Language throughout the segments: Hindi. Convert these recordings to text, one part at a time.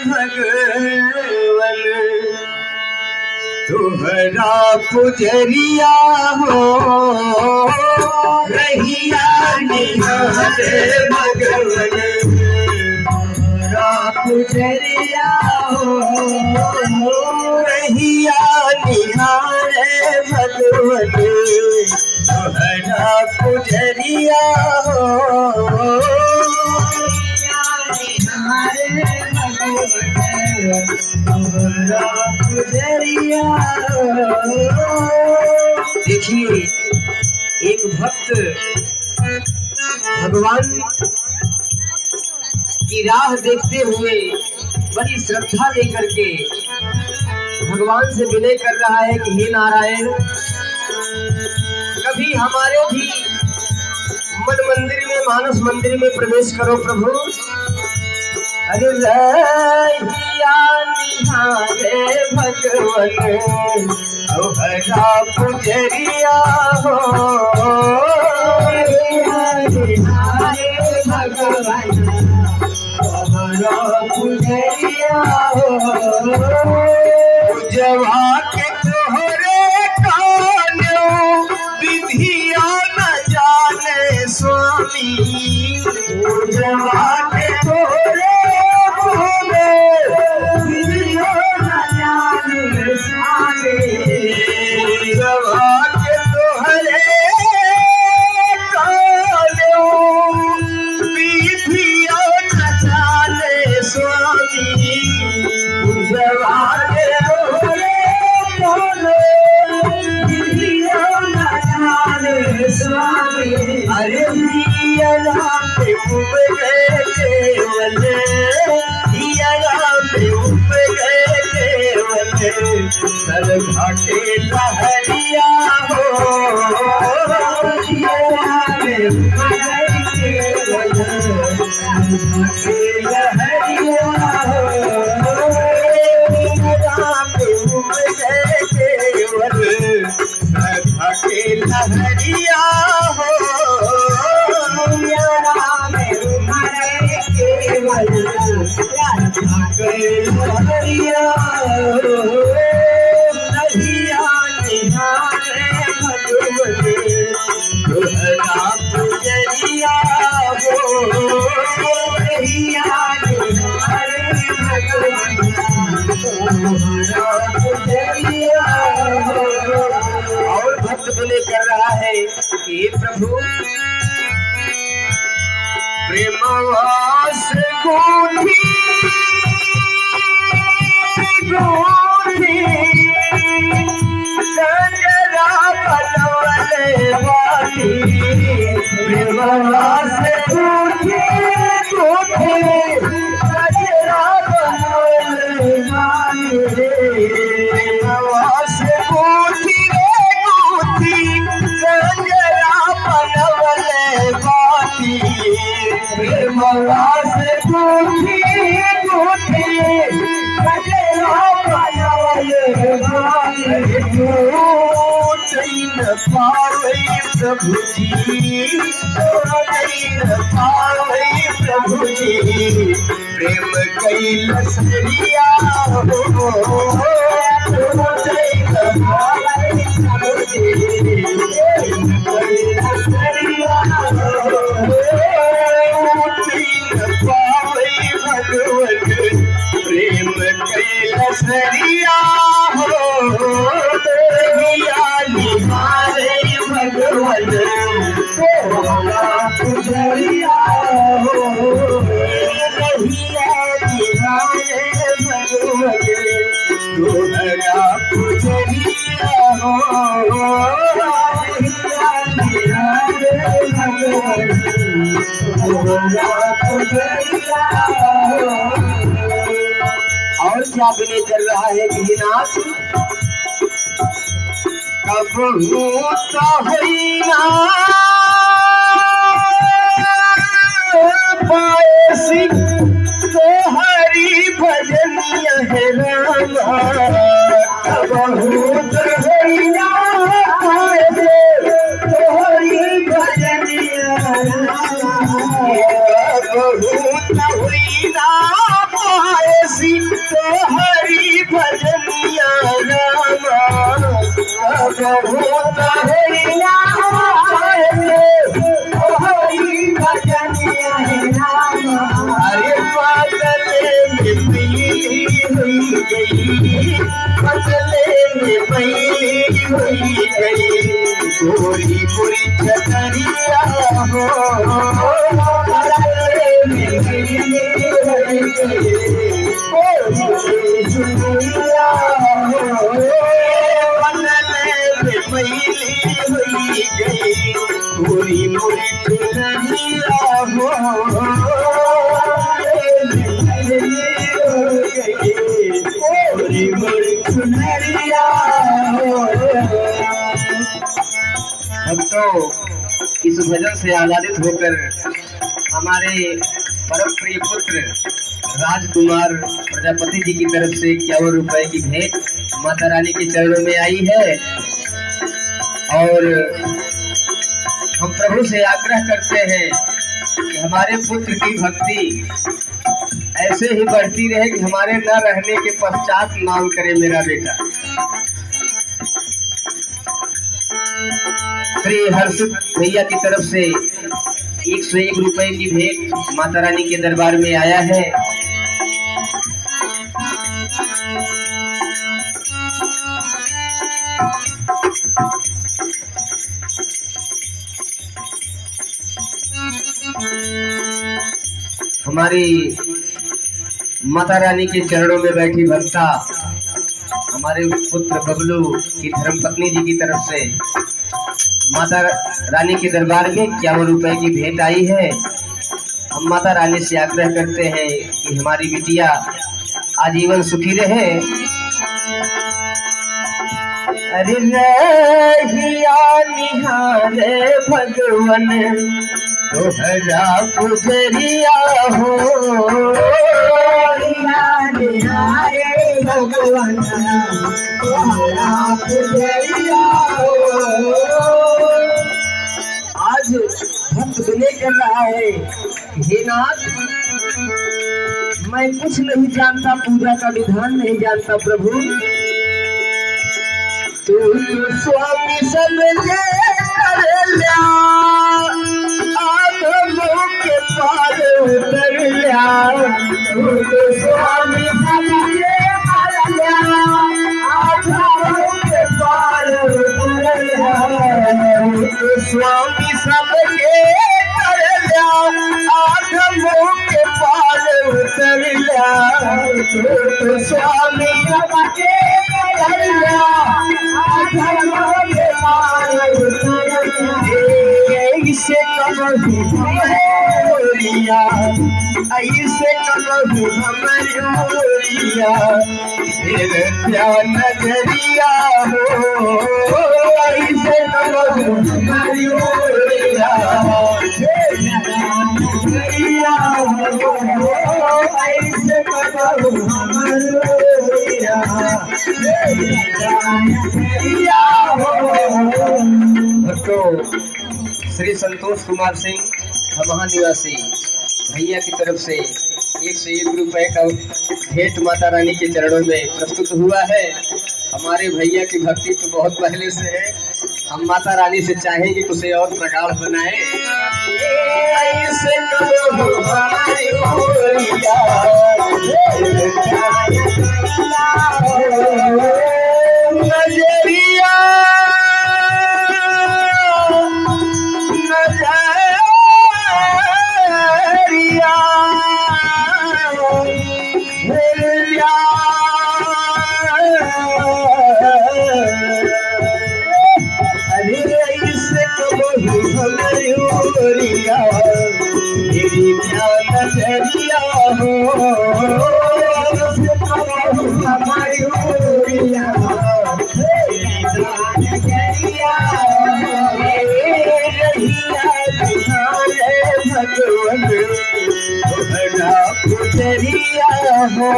भगवन तुहरा पुजरिया हो रहिया निहारे भगवन तुहरा पुजरिया हो रहिया निहारे भगवन तुहरा पुजरिया हो देखिए एक भक्त भगवान की राह देखते हुए बड़ी श्रद्धा लेकर के भगवान से विनय कर रहा है कि हे नारायण, कभी हमारे भी मन मंदिर में मानस मंदिर में प्रवेश करो प्रभु। अरे रहिया निहारे भगवन तुहरा पुजरिया हो रहिया निहारे भगवन तुहरा पुजरिया हो जवा के तोहरे कान्यो विधिया न जाने स्वामी जवा के तोहरे सर घाटे लहरिया हो लहरिया हो और भक्त विनय कर रहा है कि प्रभु प्रेमवास गोधी गजरा बनवले वाली प्रेमवास गोधी गजरा बनवले वाली प्रेमवास गोधी गजरा बनवले वाली प्रेमवास गोधी गजरा बनवले वाली पावे प्रभु जी पावे प्रभु जी प्रेम कैलसरिया हो पावे भगवत प्रेम कैलसरिया हो भगवन तुहरा पुजरिया हो रहिया निहारे भगवन तुहरा पुजरिया हो रहिया निहारे भगवन तुहरा पुजरिया हो। और क्या विनय कर रहा है कि नाथ कबहू तहरीना पायसी तोहरी भजनिया है रामा कबहू तहरीना पायसी तोहरी भजनिया कबहू तहरीना पायसी गई, बदले में मैली हुई गई, गोरी गोरी छतरिया हो, बदले में मैली हुई गई, गोरी गोरी छतरिया हो, बदले में मैली हुई गई, गोरी गोरी छतरिया हो, भक्तों, इस भजन से आह्लादित होकर हमारे परम प्रिय पुत्र राजकुमार प्रजापति जी की तरफ से 51 रुपए की भेंट माता रानी के चरणों में आई है। और हम प्रभु से आग्रह करते हैं कि हमारे पुत्र की भक्ति ऐसे ही बढ़ती रहे कि हमारे न रहने के पश्चात मांग करे मेरा बेटा। श्री हर्षित भैया की तरफ से 101 रुपए की भेंट माता रानी के दरबार में आया है। हमारी माता रानी के चरणों में बैठी भक्ता हमारे पुत्र बबलू की धर्मपत्नी जी की तरफ से माता रानी के दरबार में 51 रुपए की भेंट आई है। हम माता रानी से आग्रह करते हैं कि हमारी बिटिया आजीवन सुखी रहे। अरे रहिया निहारे भगवन तोहरा पुजरिया हो, निहारे भगवन तोहरा पुजरिया हो। आज भक्त विनय कर रहा है, हे नाथ मैं कुछ नहीं जानता, पूजा का विधान नहीं जानता प्रभु, तू स्वामी समझे कर लिया, आदमों के पार उतर लिया, तू स्वामी समझे कर लिया, आदमों के पार उतर लिया, तू स्वामी समझे कर लिया, आदमों के पार उतर लिया, तू स्वामी समझे कर लिया, ऐसे कमरिया, ऐसे कमरिया, तेरे प्यार नजरिया हो, ऐसे कमरिया, नजरिया हो, ऐसे भक्तों, श्री संतोष कुमार सिंह खमहा निवासी भैया की तरफ से 101 रुपए का भेंट माता रानी के चरणों में प्रस्तुत हुआ है। हमारे भैया की भक्ति तो बहुत पहले से है, हम माता रानी से चाहेंगे कि उसे और प्रगाढ़ बनाए। नजरिया नजरिया हो, पुजरिया हो,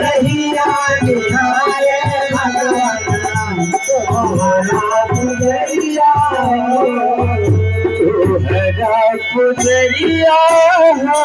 रहिया निहारे भगवान तोहरा पुजरिया हो, तोहरा पुजरिया हो।